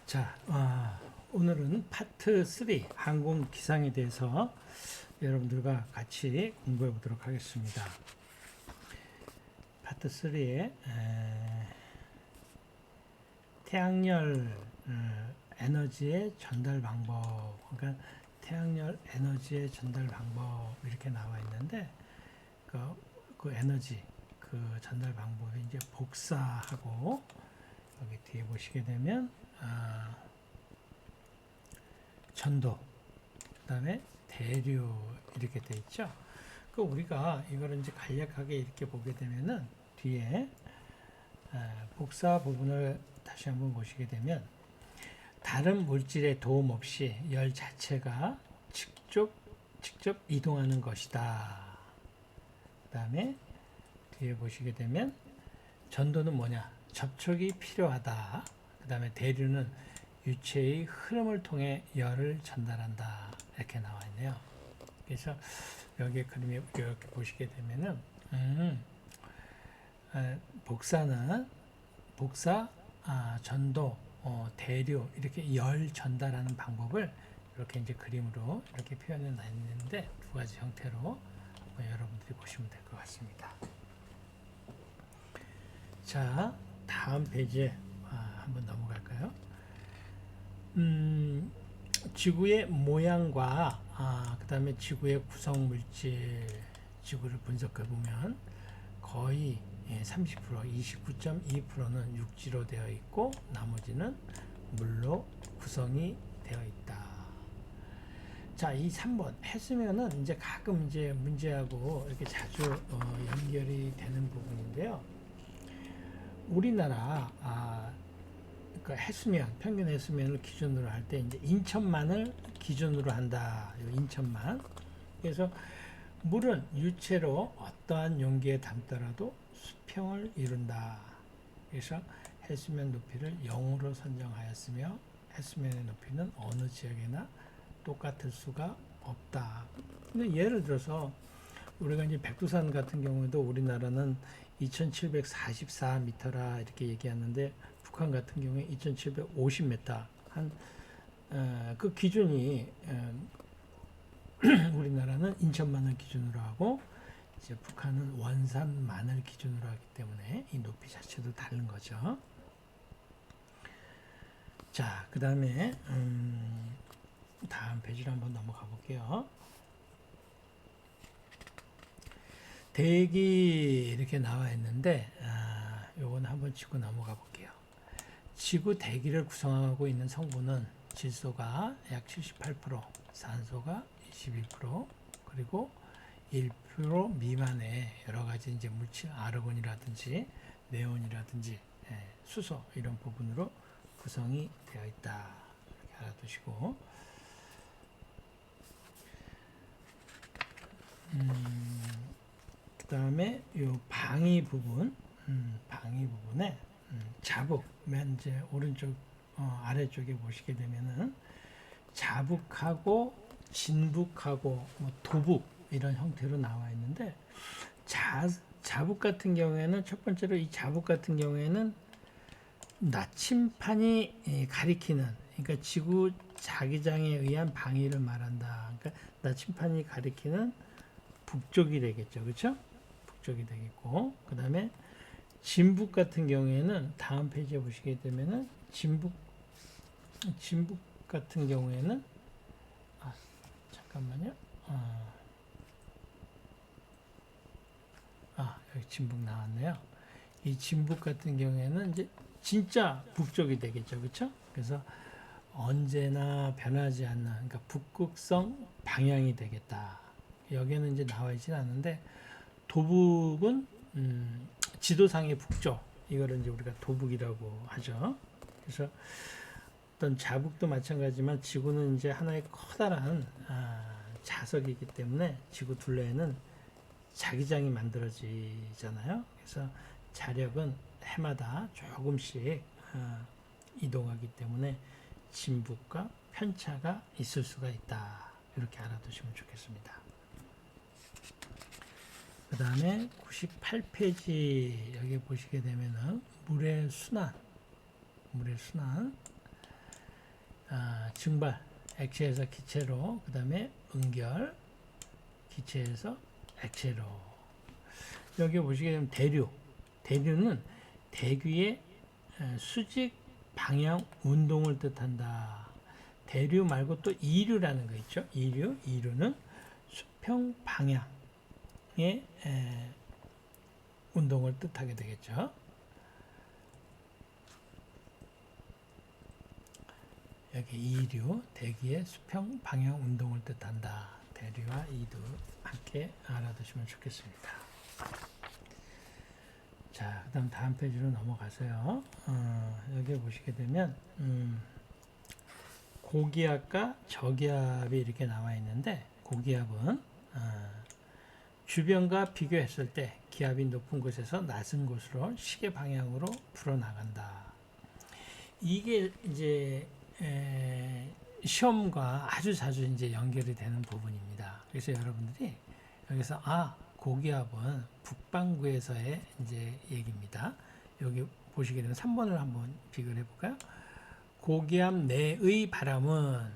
자, 오늘은 파트 3 항공 기상에 대해서 여러분들과 같이 공부해 보도록 하겠습니다. 파트 3에 태양열 에너지의 전달 방법, 그러니까 태양열 에너지의 전달 방법 이렇게 나와 있는데 그 에너지 그 전달 방법이 이제 복사하고 여기 뒤에 보시게 되면 전도, 그다음에 대류 이렇게 돼 있죠. 그 우리가 이거를 이제 간략하게 이렇게 보게 되면은 뒤에 복사 부분을 다시 한번 보시게 되면 다른 물질의 도움 없이 열 자체가 직접 이동하는 것이다. 그다음에 뒤에 보시게 되면 전도는 뭐냐? 접촉이 필요하다. 그다음에 대류는 유체의 흐름을 통해 열을 전달한다. 이렇게 나와 있네요. 그래서 여기 그림에 이렇게 보시게 되면은 복사, 전도, 대류 이렇게 열 전달하는 방법을 이렇게 이제 그림으로 이렇게 표현해 놨는데 두 가지 형태로 여러분들이 보시면 될 것 같습니다. 자, 다음 페이지에 한번 넘어갈까요? 지구의 모양과 그 다음에 지구의 구성 물질, 지구를 분석해 보면 거의 30%, 29.2%는 육지로 되어 있고 나머지는 물로 구성이 되어 있다. 자, 이 3번 했으면은 이제 가끔 이제 문제하고 이렇게 자주 연결이 되는 부분인데요. 우리나라 그러니까 해수면, 평균 해수면을 기준으로 할 때 이제 인천만을 기준으로 한다. 인천만. 그래서 물은 유체로 어떠한 용기에 담더라도 수평을 이룬다. 그래서 해수면 높이를 0으로 선정하였으며 해수면의 높이는 어느 지역에나 똑같을 수가 없다. 근데 예를 들어서 우리가 이제 백두산 같은 경우에도 우리나라는 2,744m라 이렇게 얘기하는데 북한 같은 경우에 2,750m 그 기준이 우리나라는 인천만을 기준으로 하고 이제 북한은 원산만을 기준으로 하기 때문에 이 높이 자체도 다른 거죠. 자, 그 다음에 다음 페이지로 한번 넘어가 볼게요. 대기 이렇게 나와 있는데 요건 한번 치고 넘어가 볼게요. 지구 대기를 구성하고 있는 성분은 질소가 약 78%, 산소가 22%, 그리고 1% 미만의 여러 가지 이제 물질, 아르곤이라든지 네온이라든지 수소 이런 부분으로 구성이 되어 있다. 이렇게 알아두시고, 그 다음에 요 방위 부분, 방위 부분에 자북, 맨 이제 오른쪽 아래쪽에 보시게 되면은 자북하고 진북하고 도북 이런 형태로 나와 있는데 자북 같은 경우에는 첫 번째로 이 자북 같은 경우에는 나침판이 가리키는, 그러니까 지구 자기장에 의한 방위를 말한다. 그러니까 나침판이 가리키는 북쪽이 되겠죠, 그렇죠? 북쪽이 되겠고, 그 다음에 진북 같은 경우에는 다음 페이지에 보시게 되면은 진북 같은 경우에는 잠깐만요. 여기 진북 나왔네요. 이 진북 같은 경우에는 이제 진짜 북쪽이 되겠죠, 그렇죠? 그래서 언제나 변하지 않는, 그러니까 북극성 방향이 되겠다. 여기는 이제 나와 있진 않는데 도북은 지도상의 북쪽, 이거를 이제 우리가 도북이라고 하죠. 그래서 어떤 자북도 마찬가지지만 지구는 이제 하나의 커다란 자석이기 때문에 지구 둘레에는 자기장이 만들어지잖아요. 그래서 자력은 해마다 조금씩 이동하기 때문에 진북과 편차가 있을 수가 있다. 이렇게 알아두시면 좋겠습니다. 그 다음에 98페이지 여기 보시게 되면은 물의 순환 증발, 액체에서 기체로, 그 다음에 응결, 기체에서 액체로. 여기 보시게 되면 대류. 대류는 대귀의 수직 방향 운동을 뜻한다. 대류 말고 또 이류라는 거 있죠. 이류는 수평 방향의 운동을 뜻하게 되겠죠. 여기 이류, 대기의 수평 방향 운동을 뜻한다. 대류와 이두 함께 알아두시면 좋겠습니다. 자, 그 다음 페이지로 넘어가세요. 여기 보시게 되면 고기압과 저기압이 이렇게 나와 있는데, 고기압은 주변과 비교했을 때 기압이 높은 곳에서 낮은 곳으로 시계 방향으로 불어나간다. 이게 이제 시험과 아주 자주 이제 연결이 되는 부분입니다. 그래서 여러분들이 여기서 고기압은 북반구에서의 이제 얘기입니다. 여기 보시게 되면 3번을 한번 비교를 해볼까요? 고기압 내의 바람은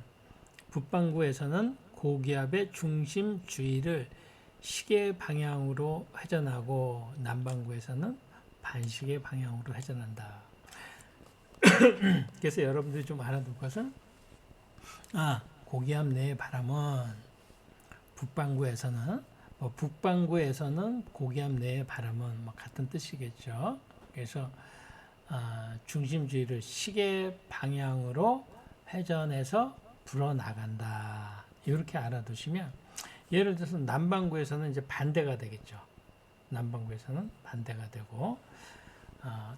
북반구에서는 고기압의 중심 주위를 시계 방향으로 회전하고 남반구에서는 반시계 방향으로 회전한다. 그래서 여러분들이 좀 알아둘 것은 고기압 내의 바람은 북반구에서는 고기압 내의 바람은 같은 뜻이겠죠. 그래서 중심주의를 시계 방향으로 회전해서 불어나간다. 이렇게 알아두시면, 예를 들어서 남반구에서는 이제 반대가 되겠죠. 남반구에서는 반대가 되고,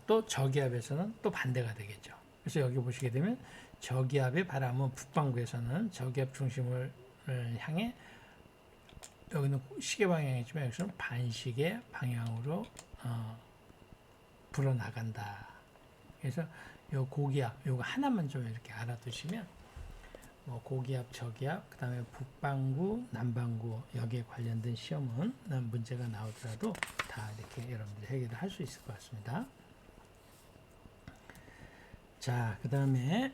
또 저기압에서는 또 반대가 되겠죠. 그래서 여기 보시게 되면 저기압의 바람은 북반구에서는 저기압 중심을 향해, 여기는 시계 방향이지만 여기서는 반시계 방향으로 불어나간다. 그래서 요 고기압 요거 하나만 좀 이렇게 알아두시면, 고기압, 저기압, 그 다음에 북반구, 남반구 여기에 관련된 시험은 문제가 나오더라도 다 이렇게 여러분들이 해결을 할 수 있을 것 같습니다. 자, 그 다음에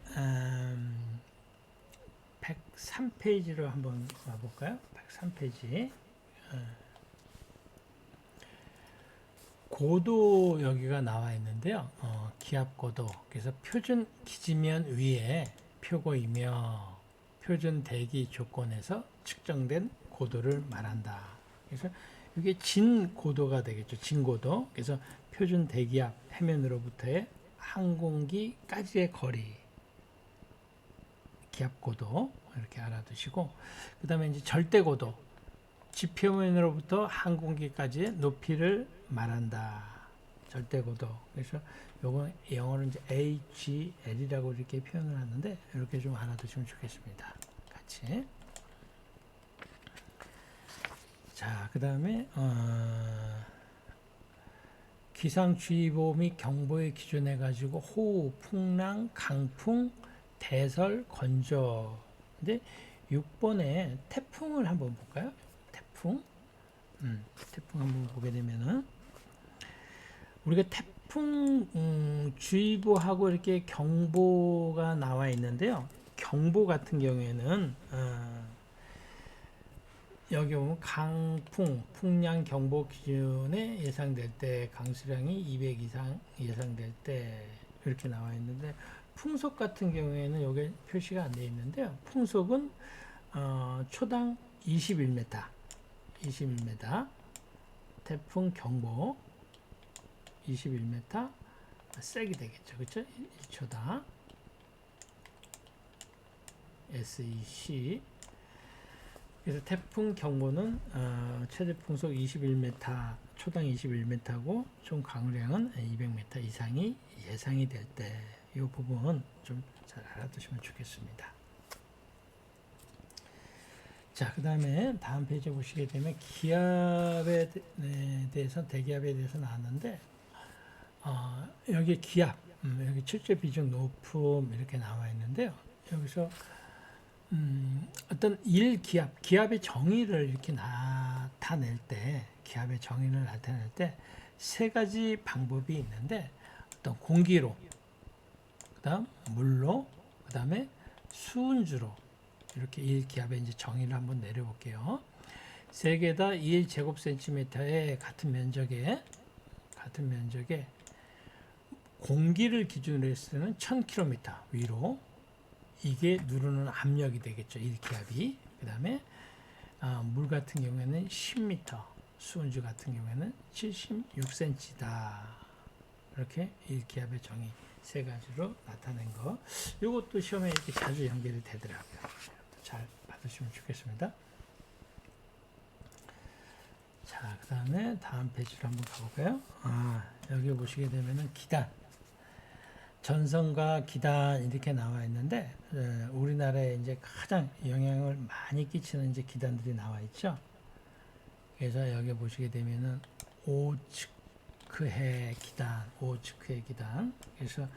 103페이지로 한번 와볼까요? 103페이지. 고도 여기가 나와 있는데요. 기압 고도. 그래서 표준 기지면 위에 표고이며 표준 대기 조건에서 측정된 고도를 말한다. 그래서 이게 진 고도가 되겠죠. 진 고도. 그래서 표준 대기압 해면으로부터의 항공기까지의 거리. 기압 고도. 이렇게 알아두시고, 그 다음에 이제 절대 고도. 지표면으로부터 항공기까지의 높이를 말한다. 절대 고도. 그래서 요건 영어로 이제 AGL이라고 이렇게 표현을 하는데, 이렇게 좀 알아두시면 좋겠습니다. 같이. 자, 그 다음에 기상주의보 및 경보의 기준해 가지고 호우, 풍랑, 강풍, 대설, 건조. 근데 6번에 태풍을 한번 볼까요? 태풍. 태풍 한번 보게 되면은, 우리가 태풍 주의보하고 이렇게 경보가 나와 있는데요. 경보 같은 경우에는 여기 보면 강풍, 풍량 경보 기준에 예상될 때, 강수량이 200 이상 예상될 때 이렇게 나와 있는데, 풍속 같은 경우에는 여기 표시가 안 되어 있는데요. 풍속은 초당 21m, 21m, 태풍 경보 21m, 세게 되겠죠, 그렇죠? 1초당 SEC. 그래서 태풍 경보는 최대 풍속 21m, 초당 21m고 총 강우량은 200m 이상이 예상이 될 때, 이 부분 좀 잘 알아두시면 좋겠습니다. 자, 그 다음에 다음 페이지 보시게 되면 기압에 대해서, 대기압에 대해서 나왔는데, 여기 기압, 여기 출제 비중 높음 이렇게 나와 있는데요. 여기서 어떤 기압의 정의를 이렇게 나타낼 때, 기압의 정의를 나타낼 때 세 가지 방법이 있는데, 어떤 공기로, 그 다음 물로, 그 다음에 수은주로 이렇게 1기압에 이제 정의를 한번 내려볼게요. 세 개 다 1제곱센티미터의 같은 면적에 공기를 기준으로 했을 때는 1000km 위로 이게 누르는 압력이 되겠죠. 1기압이. 그 다음에 물 같은 경우에는 10m, 수은주 같은 경우에는 76cm다. 이렇게 1기압의 정의 세 가지로 나타낸 거. 이것도 시험에 이렇게 자주 연결이 되더라고요. 잘 받으시면 좋겠습니다. 자, 그 다음에 다음 페이지로 한번 가볼까요? 여기 보시게 되면은 기단. 전선과 기단 이렇게 나와 있는데, 우리나라에 이제 가장 영향을 많이 끼치는 이제 기단들이 나와 있죠. 그래서 여기 보시게 되면은 오츠크해 기단. 그래서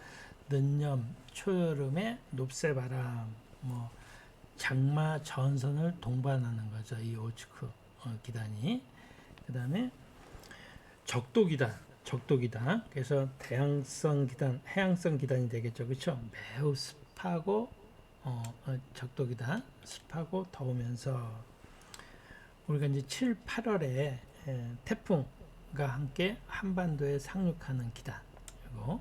늦염, 초여름에 높새바람, 장마 전선을 동반하는 거죠. 이 오츠크 기단이. 그 다음에 적도 기단. 그래서 해양성 기단이 되겠죠. 그렇죠? 매우 습하고 적도 기단, 습하고 더우면서 우리가 이제 7, 8월에 태풍과 함께 한반도에 상륙하는 기단. 그리고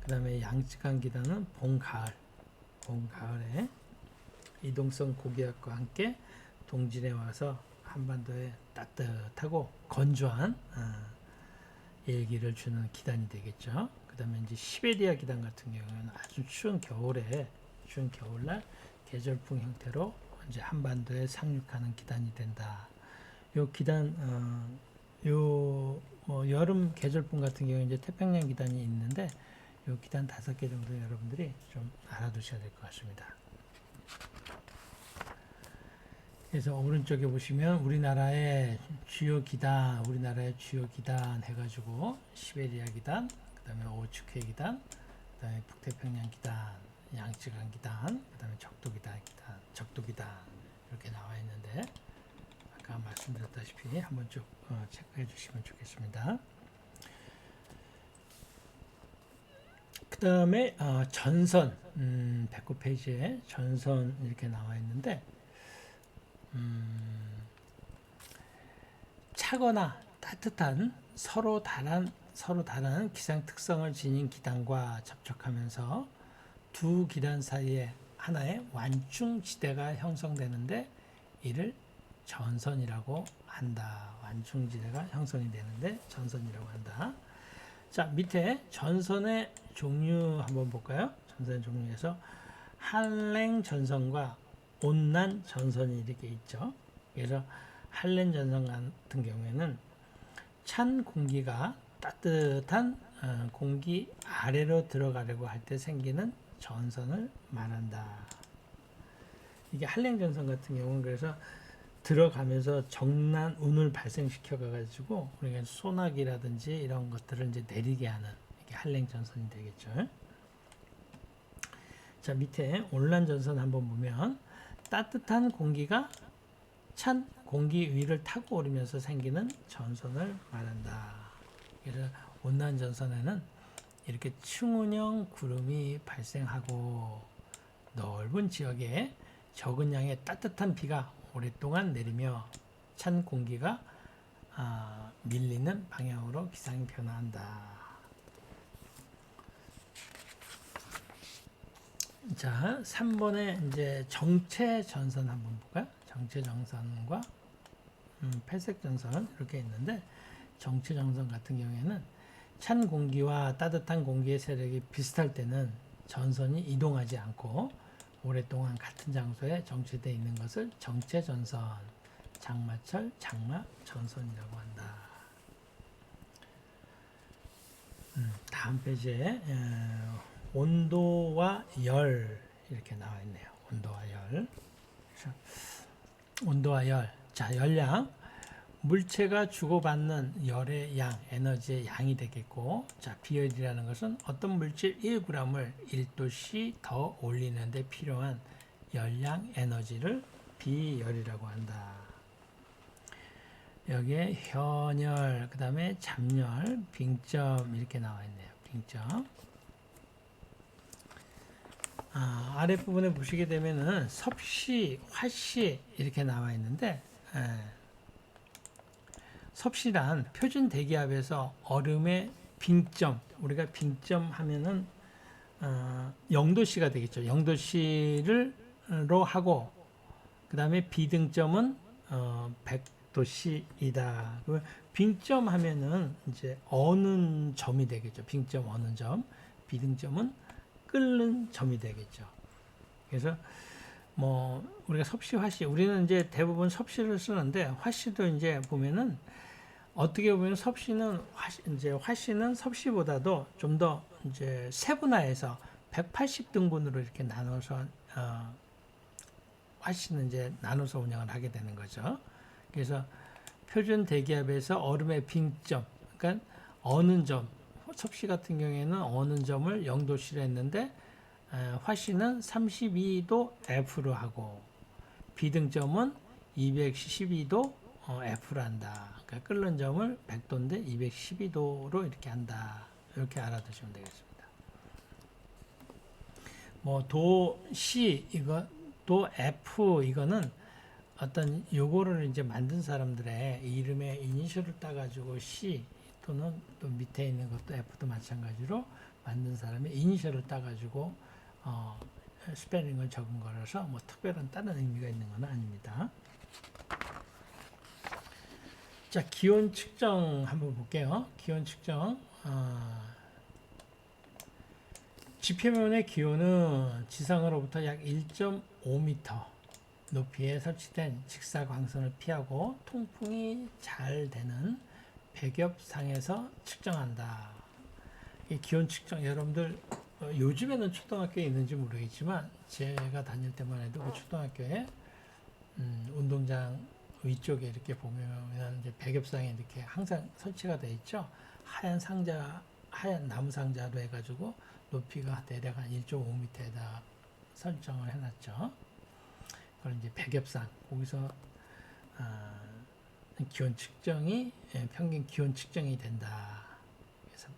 그다음에 양쯔강 기단은 봄, 가을에 이동성 고기압과 함께 동진에 와서 한반도에 따뜻하고 건조한 일기를 주는 기단이 되겠죠. 그 다음에 이제 시베리아 기단 같은 경우는 아주 추운 겨울날 계절풍 형태로 이제 한반도에 상륙하는 기단이 된다. 요 기단, 여름 계절풍 같은 경우 이제 태평양 기단이 있는데 요 기단 5개 정도 여러분들이 좀 알아두셔야 될 것 같습니다. 그래서 오른쪽에 보시면 우리나라의 주요 기단 해가지고 시베리아 기단, 그 다음에 오츠크해 기단, 그 다음에 북태평양 기단, 양쯔강 기단, 그 다음에 적도 기단 이렇게 나와 있는데 아까 말씀드렸다시피 한번 쭉 체크해 주시면 좋겠습니다. 그 다음에 전선 109페이지에 전선 이렇게 나와 있는데 차거나 따뜻한 서로 다른 기상 특성을 지닌 기단과 접촉하면서 두 기단 사이에 하나의 완충 지대가 형성되는데 이를 전선이라고 한다. 완충 지대가 형성이 되는데 전선이라고 한다. 자, 밑에 전선의 종류 한번 볼까요? 전선의 종류에서 한랭 전선과 온난 전선이 이렇게 있죠. 그래서 한랭 전선 같은 경우에는 찬 공기가 따뜻한 공기 아래로 들어가려고 할 때 생기는 전선을 말한다. 이게 한랭 전선 같은 경우는 그래서 들어가면서 정난 운을 발생시켜 가지고 우리가 소나기라든지 이런 것들을 이제 내리게 하는 이게 한랭 전선이 되겠죠. 자, 밑에 온난 전선 한번 보면 따뜻한 공기가 찬 공기 위를 타고 오르면서 생기는 전선을 말한다. 그래서 온난 전선에는 이렇게 층운형 구름이 발생하고 넓은 지역에 적은 양의 따뜻한 비가 오랫동안 내리며 찬 공기가 밀리는 방향으로 기상이 변화한다. 자, 3번에 이제 정체 전선 한번 볼까요? 정체 전선과 폐색 전선 이렇게 있는데 정체 전선 같은 경우에는 찬 공기와 따뜻한 공기의 세력이 비슷할 때는 전선이 이동하지 않고 오랫동안 같은 장소에 정체되어 있는 것을 정체 전선, 장마철, 장마 전선이라고 한다. 다음 페이지에 온도와 열 이렇게 나와 있네요. 온도와 열. 온도와 열. 자, 열량. 물체가 주고받는 열의 양, 에너지의 양이 되겠고, 자, 비열이라는 것은 어떤 물질 1g을 1도씨 더 올리는 데 필요한 열량 에너지를 비열이라고 한다. 여기에 현열, 그 다음에 잠열, 빙점 이렇게 나와 있네요. 빙점. 아랫부분에 보시게 되면은 섭씨, 화씨 이렇게 나와 있는데 섭씨란 표준 대기압에서 얼음의 빙점, 우리가 빙점 하면은 0도씨가 되겠죠. 0도씨로 하고 그 다음에 비등점은 100도씨이다. 빙점 하면은 이제 어는 점이 되겠죠. 빙점 어는 점. 비등점은 끓는 점이 되겠죠. 그래서 뭐 우리가 섭씨, 화씨, 우리는 이제 대부분 섭씨를 쓰는데 화씨도 이제 보면은 어떻게 보면 섭씨는 이제 화씨는 섭씨보다도 좀 더 이제 세분화해서 180등분으로 이렇게 나눠서 화씨는 이제 나눠서 운영을 하게 되는 거죠. 그래서 표준 대기압에서 얼음의 빙점, 그러니까 어는 점, 섭씨 같은 경우에는 어는 점을 0도씨로 했는데 화씨는 32도 F로 하고 비등점은 212도 F로 한다. 그러니까 끓는 점을 100도인데 212도로 이렇게 한다. 이렇게 알아두시면 되겠습니다. 뭐 도 C 이거 도 F 이거는 어떤 요거를 이제 만든 사람들의 이름의 이니셜을 따가지고 C 또는 또 밑에 있는 것도 F도 마찬가지로 만든 사람의 이니셜을 따가지고 스페링을 적은 거라서 뭐 특별한 다른 의미가 있는 건 아닙니다. 자, 기온 측정 한번 볼게요. 기온 측정. 지표면의 기온은 지상으로부터 약 1.5m 높이에 설치된 직사광선을 피하고 통풍이 잘 되는 백엽상에서 측정한다. 이 기온 측정 여러분들 요즘에는 초등학교에 있는지 모르겠지만 제가 다닐 때만 해도 그 초등학교에 운동장 위쪽에 이렇게 보면 이제 백엽상에 이렇게 항상 설치가 되어 있죠. 하얀 상자, 하얀 나무 상자로 해가지고 높이가 대략 한 1.5m에다 설정을 해놨죠. 그걸 이제 백엽상 거기서 기온 측정이 평균 기온 측정이 된다. 그래서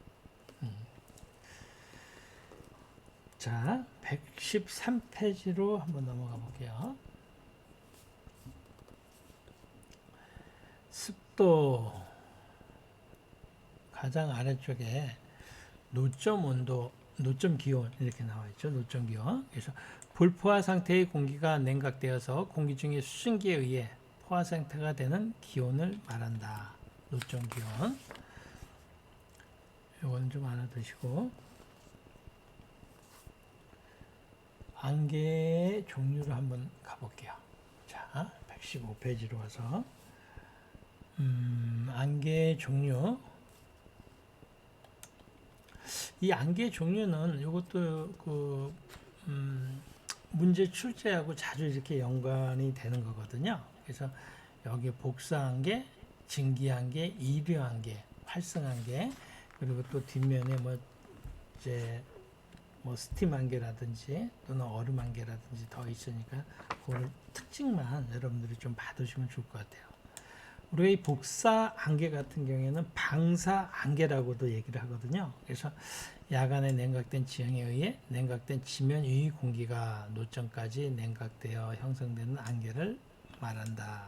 자 113페이지로 한번 넘어가 볼게요. 습도 가장 아래쪽에 노점 온도, 노점 기온 이렇게 나와 있죠. 노점 기온. 그래서 불포화 상태의 공기가 냉각되어서 공기 중의 수증기에 의해 포화 상태가 되는 기온을 말한다. 노점 기온. 이거는 좀 알아두시고 안개의 종류를 한번 가볼게요. 자, 115페이지로 와서 안개의 종류. 이 안개의 종류는 이것도 그 문제 출제하고 자주 이렇게 연관이 되는 거거든요. 그래서 여기 복사안개, 증기안개, 이류안개, 활성안개, 그리고 또 뒷면에 뭐 이제 뭐 스팀안개라든지 또는 얼음안개라든지 더 있으니까 그 특징만 여러분들이 좀 봐두시면 좋을 것 같아요. 우리가 이 복사 안개 같은 경우에는 방사 안개라고도 얘기를 하거든요. 그래서 야간에 냉각된 지형에 의해 냉각된 지면 위 공기가 노점까지 냉각되어 형성되는 안개를 말한다.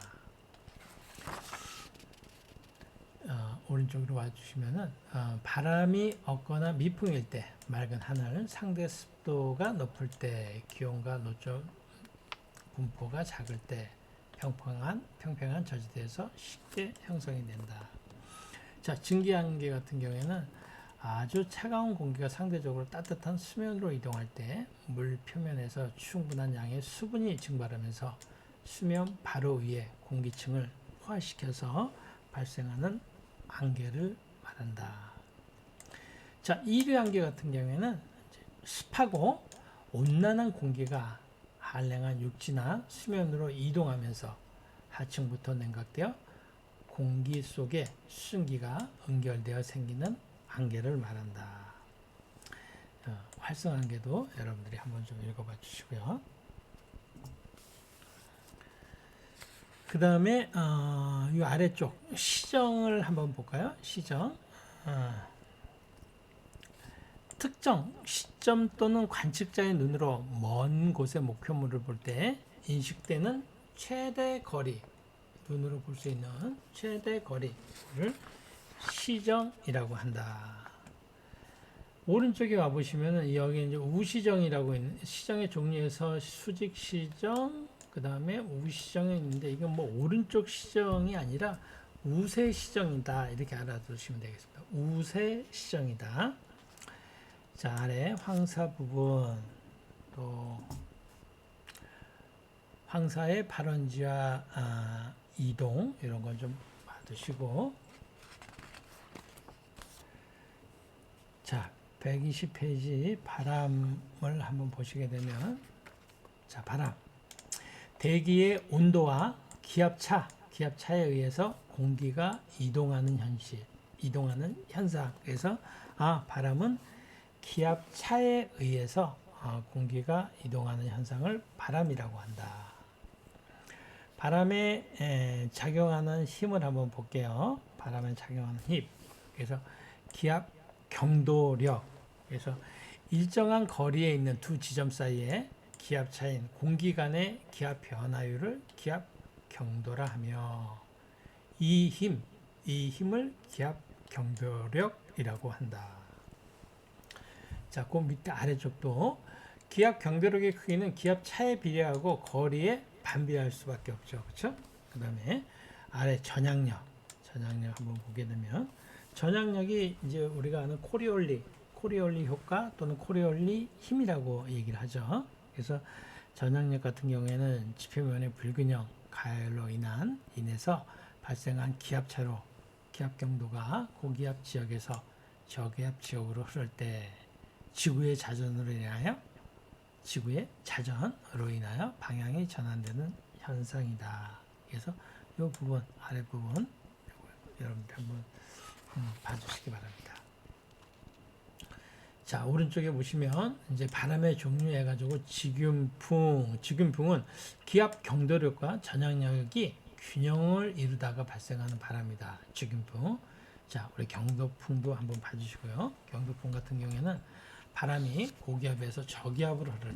오른쪽으로 와주시면은 바람이 없거나 미풍일 때, 맑은 하늘, 상대 습도가 높을 때, 기온과 노점 분포가 작을 때 평평한 저지대에서 쉽게 형성이 된다. 자, 증기안개 같은 경우에는 아주 차가운 공기가 상대적으로 따뜻한 수면으로 이동할 때 물 표면에서 충분한 양의 수분이 증발하면서 수면 바로 위에 공기층을 포화시켜서 발생하는 안개를 말한다. 자, 이류안개 같은 경우에는 습하고 온난한 공기가 한랭한 육지나 수면으로 이동하면서 하층부터 냉각되어 공기 속에 수증기가 응결되어 생기는 안개를 말한다. 활성안개도 여러분들이 한번 좀 읽어봐 주시고요. 그 다음에 이 아래쪽 시정을 한번 볼까요? 시정. 특정 시점 또는 관측자의 눈으로 먼 곳의 목표물을 볼 때 인식되는 최대 거리, 눈으로 볼 수 있는 최대 거리를 시정이라고 한다. 오른쪽에 와보시면은 여기 이제 우시정이라고 있는 시정의 종류에서 수직 시정, 그 다음에 우시정이 있는데 이건 뭐 오른쪽 시정이 아니라 우세 시정이다 이렇게 알아두시면 되겠습니다. 우세 시정이다. 자, 아래 황사 부분, 또 황사의 발원지와 이동 이런 건 좀 봐두시고, 자 120페이지 바람을 한번 보시게 되면, 자 바람, 대기의 온도와 기압차에 의해서 공기가 이동하는 현상. 그래서 바람은 기압차에 의해서 공기가 이동하는 현상을 바람이라고 한다. 바람에 작용하는 힘을 한번 볼게요. 바람에 작용하는 힘. 그래서 기압 경도력. 그래서 일정한 거리에 있는 두 지점 사이에 기압 차인 공기 간의 기압 변화율을 기압 경도라 하며, 이 힘을 기압 경도력이라고 한다. 자, 그 밑에 아래쪽도 기압 경도력의 크기는 기압 차에 비례하고 거리에 반비례할 수밖에 없죠. 그렇죠? 그다음에 아래 전향력 한번 보게 되면, 전향력이 이제 우리가 아는 코리올리 효과 또는 코리올리 힘이라고 얘기를 하죠. 그래서 전향력 같은 경우에는 지표면의 불균형 가열로 인해서 발생한 기압차로 기압 경도가 고기압 지역에서 저기압 지역으로 흐를 때 지구의 자전으로 인하여 방향이 전환되는 현상이다. 그래서 이 부분, 아래 부분 여러분들 한번 봐주시기 바랍니다. 자, 오른쪽에 보시면 이제 바람의 종류 해가지고 직균풍은 기압 경도력과 전향력이 균형을 이루다가 발생하는 바람이다. 직균풍. 자, 우리 경도풍도 한번 봐주시고요. 경도풍 같은 경우에는 바람이 고기압에서 저기압으로 흐를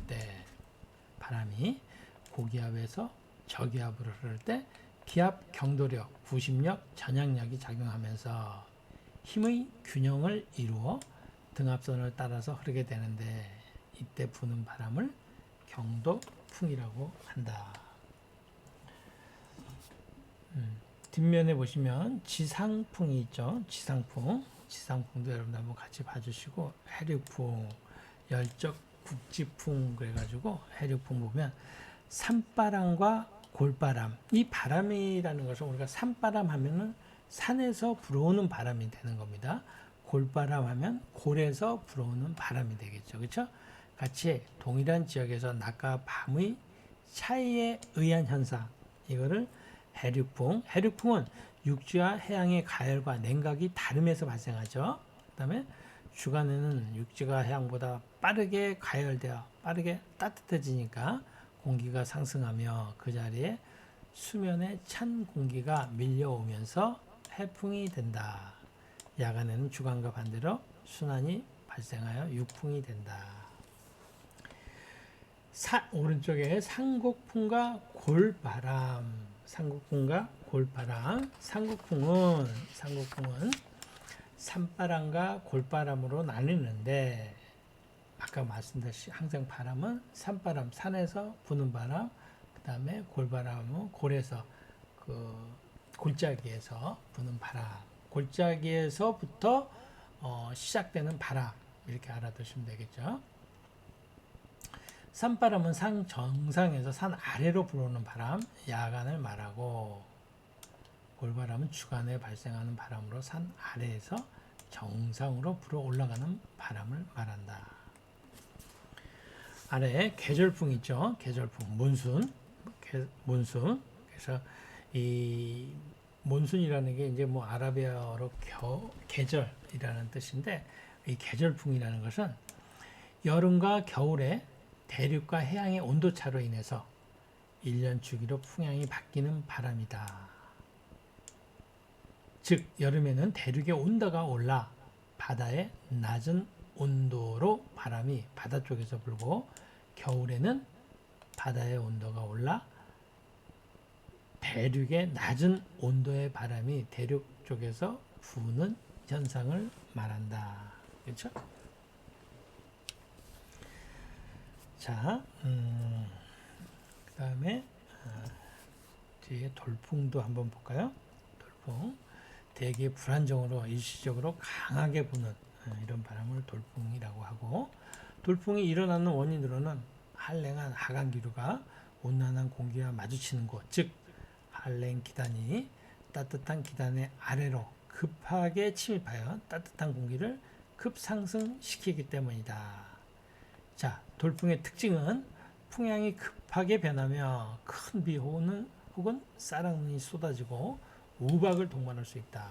때 기압 경도력, 부심력, 전향력이 작용하면서 힘의 균형을 이루어 등압선을 따라서 흐르게 되는데, 이때 부는 바람을 경도풍이라고 한다. 뒷면에 보시면 지상풍이 있죠. 지상풍도 여러분들 한번 같이 봐주시고, 해륙풍, 열적 국지풍 그래가지고 해륙풍 보면 산바람과 골바람, 이 바람이라는 것은 우리가 산바람 하면은 산에서 불어오는 바람이 되는 겁니다. 골바람 하면 골에서 불어오는 바람이 되겠죠. 그렇죠? 같이 동일한 지역에서 낮과 밤의 차이에 의한 현상, 이거를 해륙풍은 육지와 해양의 가열과 냉각이 다름에서 발생하죠. 그 다음에 주간에는 육지가 해양보다 빠르게 가열되어 빠르게 따뜻해지니까 공기가 상승하며 그 자리에 수면에 찬 공기가 밀려오면서 해풍이 된다. 야간에는 주간과 반대로 순환이 발생하여 육풍이 된다. 오른쪽에 상곡풍과 골바람. 상곡풍은 산바람과 골바람으로 나뉘는데, 아까 말씀드렸듯이 항상 바람은 산바람, 산에서 부는 바람, 그 다음에 골바람은 골에서 골짜기에서 부는 바람, 골짜기에서부터 시작되는 바람, 이렇게 알아두시면 되겠죠. 산바람은 산 정상에서 산 아래로 불어오는 바람, 야간을 말하고, 골바람은 주간에 발생하는 바람으로 산 아래에서 정상으로 불어 올라가는 바람을 말한다. 아래 계절풍 있죠. 계절풍, 몬순. 그래서 이 몬순이라는 게 이제 뭐 아라비아어로 계절이라는 뜻인데, 이 계절풍이라는 것은 여름과 겨울에 대륙과 해양의 온도 차로 인해서 1년 주기로 풍향이 바뀌는 바람이다. 즉 여름에는 대륙의 온도가 올라 바다의 낮은 온도로 바람이 바다 쪽에서 불고 겨울에는 바다의 온도가 올라 대륙의 낮은 온도의 바람이 대륙 쪽에서 부는 현상을 말한다. 그렇죠? 자, 그 다음에 뒤에 돌풍도 한번 볼까요? 돌풍. 대기 불안정으로 일시적으로 강하게 부는 이런 바람을 돌풍이라고 하고, 돌풍이 일어나는 원인으로는 한랭한 하강 기류가 온난한 공기와 마주치는 곳, 즉 한랭 기단이 따뜻한 기단의 아래로 급하게 침입하여 따뜻한 공기를 급상승시키기 때문이다. 자, 돌풍의 특징은 풍향이 급하게 변하며 큰 비 혹은 쌀랑눈이 쏟아지고 우박을 동반할 수 있다.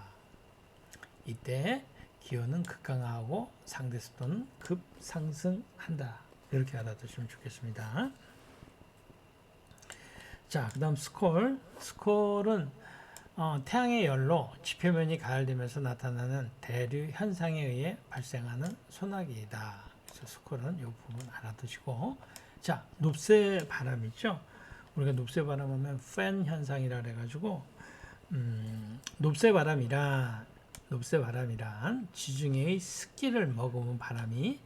이때 기온은 극강하고 상대 습도는 급상승한다. 이렇게 알아두시면 좋겠습니다. 자, 그 다음 스콜. 스콜은 태양의 열로 지표면이 가열되면서 나타나는 대류 현상에 의해 발생하는 소나기이다. 그래서 스콜은 이 부분 알아두시고, 자, 높새 바람 있죠? 우리가 높새 바람 하면 팬 현상이라 그래가지고 높새 바람이란 지중해의 습기를 머금은 바람이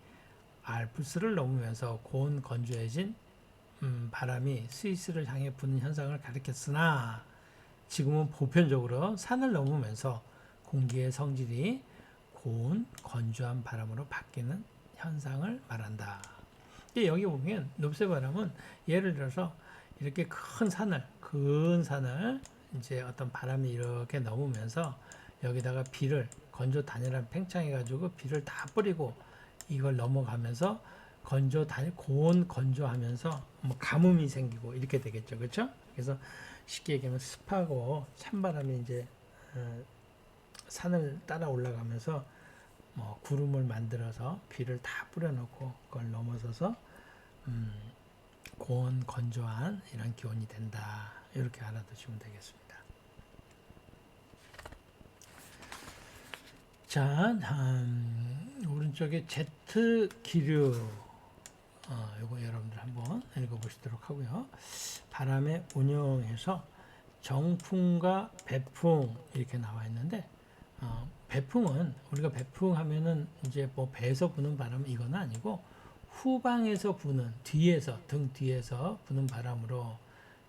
알프스를 넘으면서 고온 건조해진 바람이 스위스를 향해 부는 현상을 가리켰으나 지금은 보편적으로 산을 넘으면서 공기의 성질이 고온 건조한 바람으로 바뀌는 현상을 말한다. 여기 보면 높새 바람은 예를 들어서 이렇게 큰 산을 이제 어떤 바람이 이렇게 넘으면서 여기다가 비를 건조 단열한 팽창해 가지고 비를 다 뿌리고 이걸 넘어가면서 고온 건조하면서 뭐 가뭄이 생기고 이렇게 되겠죠. 그렇죠? 그래서 쉽게 얘기하면 습하고 찬바람이 이제 산을 따라 올라가면서 뭐 구름을 만들어서 비를 다 뿌려놓고 그걸 넘어서서 고온 건조한 이런 기온이 된다. 이렇게 알아두시면 되겠습니다. 자, 오른쪽에 제트 기류, 이거 여러분들 한번 읽어보시도록 하고요. 바람의 운용에서 정풍과 배풍 이렇게 나와 있는데, 배풍은 우리가 배풍하면은 이제 뭐 배에서 부는 바람 이건 아니고 후방에서 부는 등 뒤에서 부는 바람으로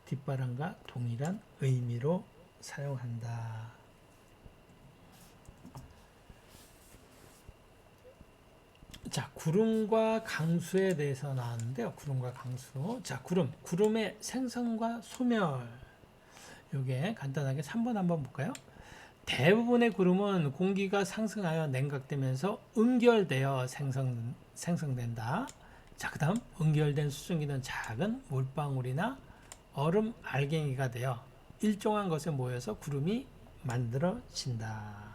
뒷바람과 동일한 의미로 사용한다. 자, 구름과 강수에 대해서 나왔는데요. 구름과 강수. 자, 구름의 생성과 소멸. 요게 간단하게 3번 한번 볼까요? 대부분의 구름은 공기가 상승하여 냉각되면서 응결되어 생성된다. 자, 그 다음 응결된 수증기는 작은 물방울이나 얼음 알갱이가 되어 일정한 것에 모여서 구름이 만들어진다.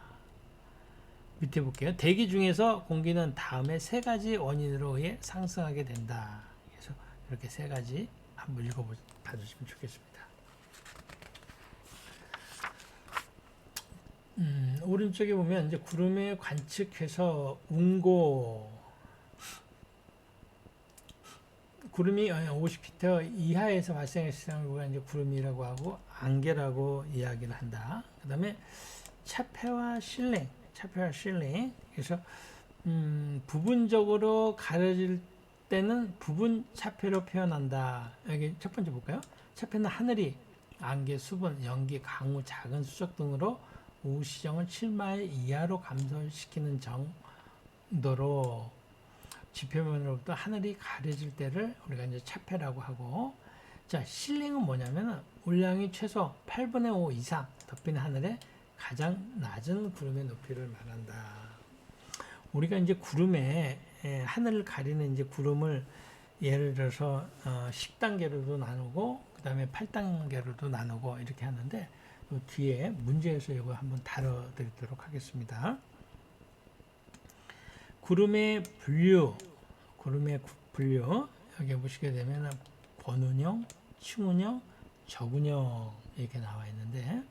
밑에 볼게요. 대기 중에서 공기는 다음에 세 가지 원인으로 의해 상승하게 된다. 그래서 이렇게 세 가지 한번 읽어봐주시면 좋겠습니다. 오른쪽에 보면 이제 구름에 관측해서 구름이 50피터 이하에서 발생했을 때 우리가 이제 구름이라고 하고 안개라고 이야기를 한다. 그 다음에 차폐와 실링. 그래서 부분적으로 가려질 때는 부분 차폐로 표현한다. 여기 첫 번째 볼까요? 차폐는 하늘이 안개, 수분, 연기, 강우, 작은 수적 등으로 우시정을 7마일 이하로 감소시키는 정도로 지표면으로부터 하늘이 가려질 때를 우리가 이제 차폐라고 하고, 자, 실링은 뭐냐면은 울량이 최소 8분의 5 이상 덮인 하늘에 가장 낮은 구름의 높이를 말한다. 우리가 이제 하늘을 가리는 이제 구름을 예를 들어서 10단계로도 나누고 그 다음에 8단계로도 나누고 이렇게 하는데 뒤에 문제에서 이거 한번 다뤄드리도록 하겠습니다. 구름의 분류 여기 보시게 되면 권운형, 층운형, 적운형 이렇게 나와 있는데,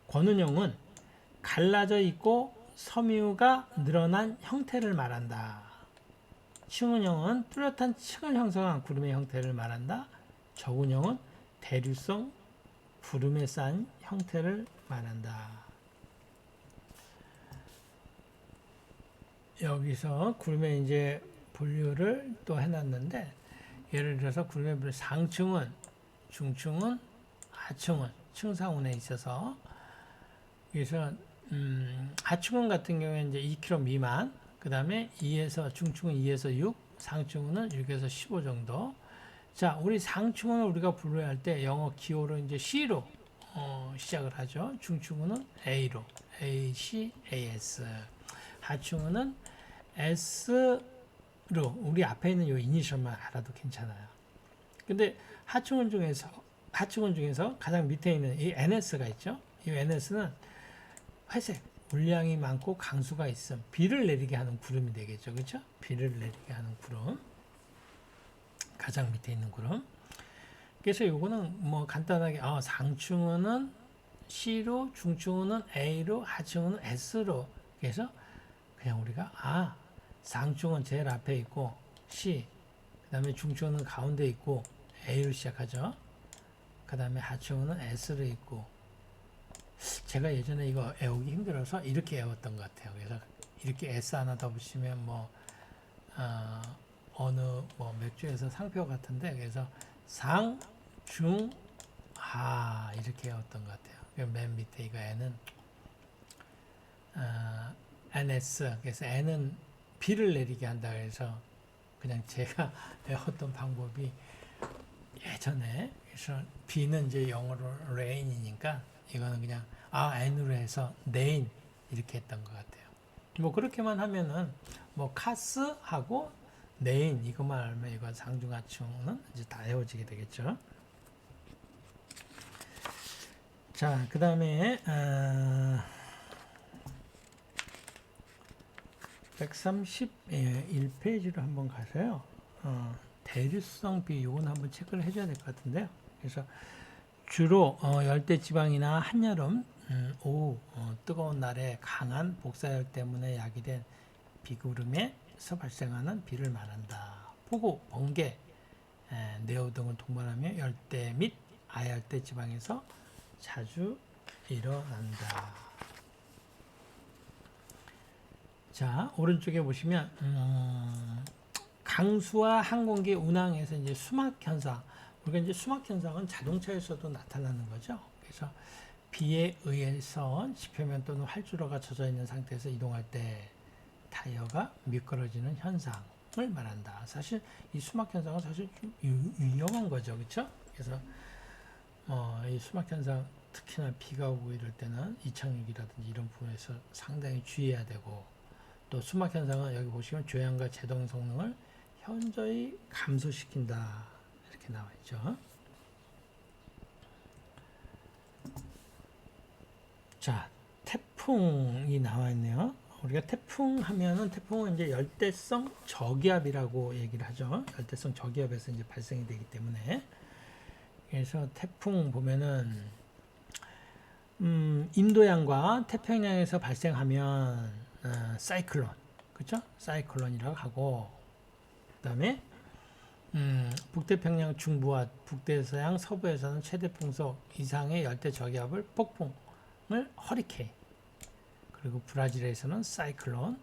권운형은 갈라져 있고 섬유가 늘어난 형태를 말한다. 층은형은 뚜렷한 층을 형성한 구름의 형태를 말한다. 저군형은 대류성 구름에 쌓인 형태를 말한다. 여기서 구름의 이제 분류를 또 해놨는데, 예를 들어서 구름의 분류 상층은, 중층은, 하층은 층상운에 있어서, 그래서 하층은 같은 경우에 이제 2km 미만, 그 다음에 중층은 2에서 6, 상층은 6에서 15 정도. 자, 우리 상층은 우리가 분류할 때 영어 기호로 이제 C로 시작을 하죠. 중층은 A로, A, C, AS. 하층은 S로, 우리 앞에 있는 요 이니셜만 알아도 괜찮아요. 근데 하층은 중에서 가장 밑에 있는 이 NS가 있죠. 이 NS는 회색, 물량이 많고 강수가 있음, 비를 내리게 하는 구름이 되겠죠. 그렇죠? 비를 내리게 하는 구름. 가장 밑에 있는 구름. 그래서 요거는 뭐 간단하게 상층은 C로, 중층은 A로, 하층은 S로. 그래서 그냥 우리가 상층은 제일 앞에 있고 C, 그 다음에 중층은 가운데 있고 A로 시작하죠. 그 다음에 하층은 S로 있고. 제가 예전에 이거 외우기 힘들어서 이렇게 외웠던 것 같아요. 그래서 이렇게 S 하나 더 붙이면 어느 맥주에서 상표 같은데, 그래서 상, 중, 하 이렇게 외웠던 것 같아요. 맨 밑에 이거 N은 NS, 그래서 N은 비를 내리게 한다. 그래서 그냥 제가 외웠던 방법이 예전에, 그래서 B는 이제 영어로 rain이니까 이거는 그냥 N으로 해서 rain 이렇게 했던 것 같아요. 뭐 그렇게만 하면은 카스하고 rain 이것만 알면 이건 상중하층은 이제 다 외워지게 되겠죠. 자, 그 다음에 131페이지로 한번 가서요. 대류성 비 요건 한번 체크를 해줘야 될 것 같은데요. 그래서 주로 열대지방이나 한여름 오후 뜨거운 날에 강한 복사열 때문에 야기된 비구름에서 발생하는 비를 말한다. 폭우, 번개, 네오 등을 동반하며 열대 및 아열대 지방에서 자주 일어난다. 자, 오른쪽에 보시면 강수와 항공기 운항에서 이제 수막 현상. 우리가 이제 수막 현상은 자동차에서도 나타나는 거죠. 그래서 비에 의해서 지표면 또는 활주로가 젖어 있는 상태에서 이동할 때 타이어가 미끄러지는 현상을 말한다. 사실 이 수막 현상은 사실 좀 위험한 거죠, 그렇죠? 그래서 이 수막 현상 특히나 비가 오고 이럴 때는 이착륙이라든지 이런 부분에서 상당히 주의해야 되고, 또 수막 현상은 여기 보시면 조향과 제동 성능을 현저히 감소시킨다 이렇게 나와 있죠. 자, 태풍이 나와 있네요. 우리가 태풍 하면은 태풍은 이제 열대성 저기압이라고 얘기를 하죠. 열대성 저기압에서 이제 발생이 되기 때문에. 그래서 태풍 보면은 인도양과 태평양에서 발생하면 사이클론, 그렇죠? 사이클론이라고 하고, 그다음에 북태평양 중부와 북대서양 서부에서는 최대 풍속 이상의 열대 저기압을 폭풍을 허리케인, 그리고 브라질에서는 사이클론,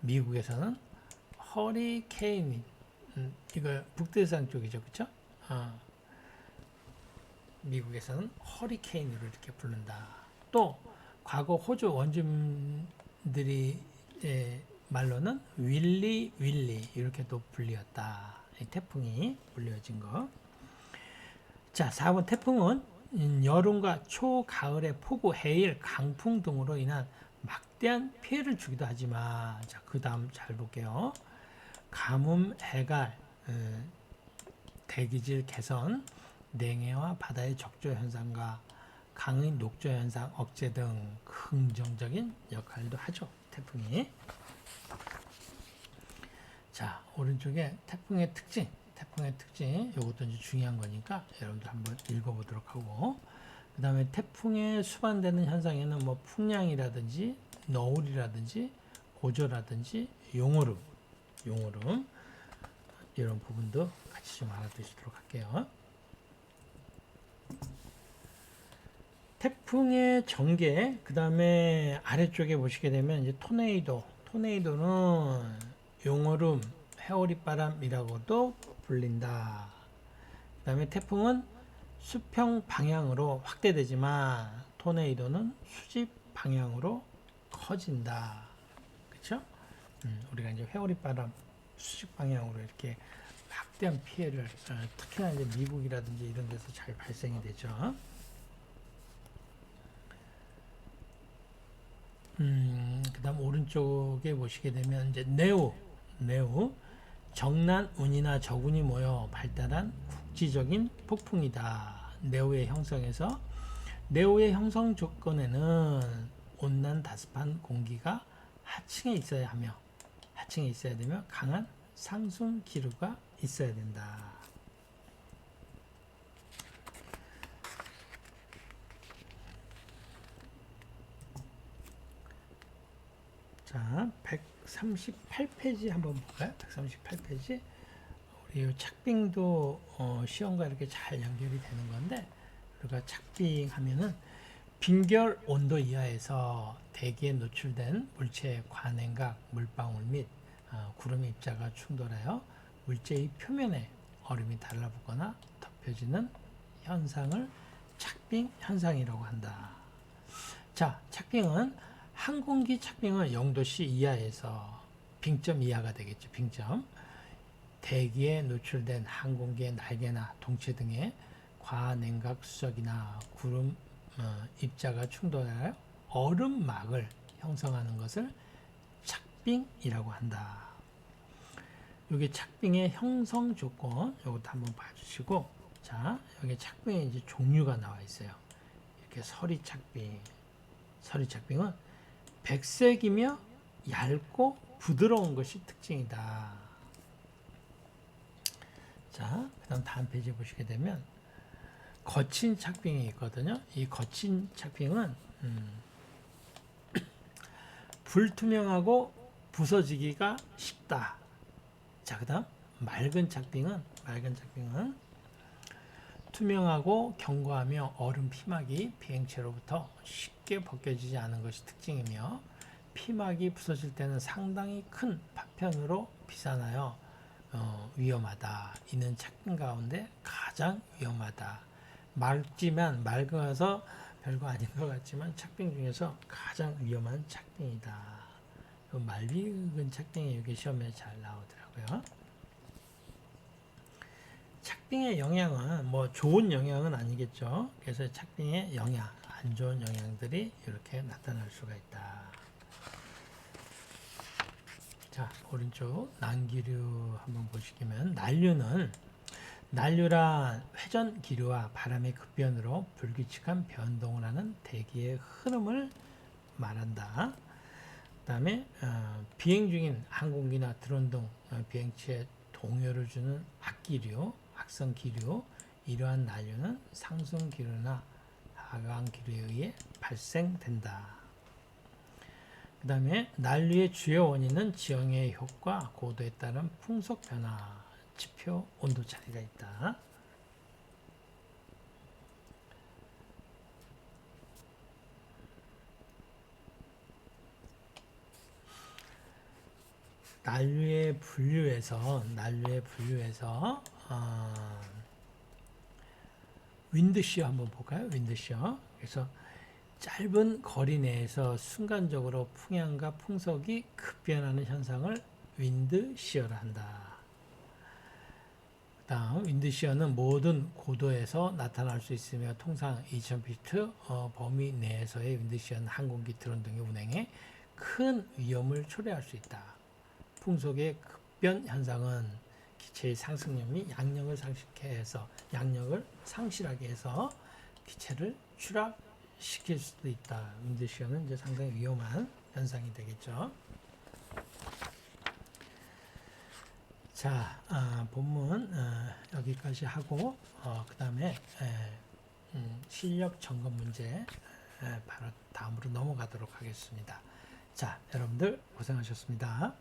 미국에서는 허리케인, 이거 북대서양 쪽이죠, 그렇죠? 미국에서는 허리케인으로 이렇게 부른다. 또 과거 호주 원주민들이 말로는 윌리 이렇게 또 불리었다. 이 태풍이 불려진 거. 자, 4번 태풍은 여름과 초가을의 폭우, 해일, 강풍 등으로 인한 막대한 피해를 주기도 하지만, 자, 그 다음 잘 볼게요. 가뭄, 해갈, 대기질 개선, 냉해와 바다의 적조 현상과 강의 녹조 현상 억제 등 긍정적인 역할도 하죠, 태풍이. 자, 오른쪽에 태풍의 특징, 이것도 이제 중요한 거니까 여러분들 한번 읽어보도록 하고, 그 다음에 태풍에 수반되는 현상에는 뭐 풍량이라든지 너울이라든지 고조라든지 용오름, 이런 부분도 같이 좀 알아두시도록 할게요. 태풍의 전개, 그 다음에 아래쪽에 보시게 되면 이제 토네이도는 용오름, 회오리바람이라고도 불린다. 그 다음에 태풍은 수평 방향으로 확대되지만 토네이도는 수직 방향으로 커진다. 그렇죠? 우리가 이제 회오리바람 수직 방향으로 이렇게 막대한 피해를 특히나 이제 미국이라든지 이런 데서 잘 발생이 되죠. 그다음 오른쪽에 보시게 되면 이제 네오 정난 운이나 저운이 모여 발달한 국지적인 폭풍이다. 네오의 형성에서 네오의 형성 조건에는 온난 다습한 공기가 하층에 있어야 되며 강한 상승 기류가 있어야 된다. 자, 138페이지 한번 볼까요? 138페이지. 우리 착빙도 시험과 이렇게 잘 연결이 되는 건데, 우리가 착빙하면은 빈결 온도 이하에서 대기에 노출된 물체의 관행각, 물방울 및 구름의 입자가 충돌하여 물체의 표면에 얼음이 달라붙거나 덮여지는 현상을 착빙 현상이라고 한다. 자, 착빙은 항공기 착빙은 0도씨 이하에서 빙점 이하가 되겠죠. 빙점. 대기에 노출된 항공기의 날개나 동체 등의 과냉각 수적이나 구름 입자가 충돌하여 얼음막을 형성하는 것을 착빙이라고 한다. 여기 착빙의 형성 조건, 이것도 한번 봐주시고, 자, 여기 착빙의 이제 종류가 나와 있어요. 이렇게 서리 착빙은 백색이며 얇고 부드러운 것이 특징이다. 자, 그다음 다음 페이지 보시게 되면 거친 착빙이 있거든요. 이 거친 착빙은 불투명하고 부서지기가 쉽다. 자, 그다음 맑은 착빙은 투명하고 견고하며 얼음 피막이 비행체로부터 쉽게 벗겨지지 않은 것이 특징이며 피막이 부서질 때는 상당히 큰 파편으로 비산하여 위험하다. 이는 착빙 가운데 가장 위험하다. 맑아서 별거 아닌 것 같지만 착빙 중에서 가장 위험한 착빙이다. 맑은 착빙이 여기 시험에 잘 나오더라고요. 착빙의 영향은 뭐 좋은 영향은 아니겠죠. 그래서 착빙의 영향, 안 좋은 영향들이 이렇게 나타날 수가 있다. 자, 오른쪽 난기류 한번 보시면 난류란 회전 기류와 바람의 급변으로 불규칙한 변동을 하는 대기의 흐름을 말한다. 그 다음에 비행 중인 항공기나 드론 등 비행체에 동요를 주는 악성 기류, 이러한 난류는 상승 기류나 하강 기류에 의해 발생된다. 그 다음에 난류의 주요 원인은 지형의 효과, 고도에 따른 풍속 변화, 지표, 온도 차이가 있다. 난류의 분류에서 윈드시어 한번 볼까요? 윈드시어. 그래서 짧은 거리 내에서 순간적으로 풍향과 풍속이 급변하는 현상을 윈드시어라 한다. 다음 윈드시어는 모든 고도에서 나타날 수 있으며 통상 2000피트 범위 내에서의 윈드시어는 항공기, 드론 등의 운행에 큰 위험을 초래할 수 있다. 풍속의 급변 현상은 기체의 상승력이 양력을 상실하게 해서 기체를 추락시킬 수도 있다. 윈드시어는 이제 상당히 위험한 현상이 되겠죠. 자, 본문 여기까지 하고 그 다음에 실력 점검 문제 바로 다음으로 넘어가도록 하겠습니다. 자, 여러분들 고생하셨습니다.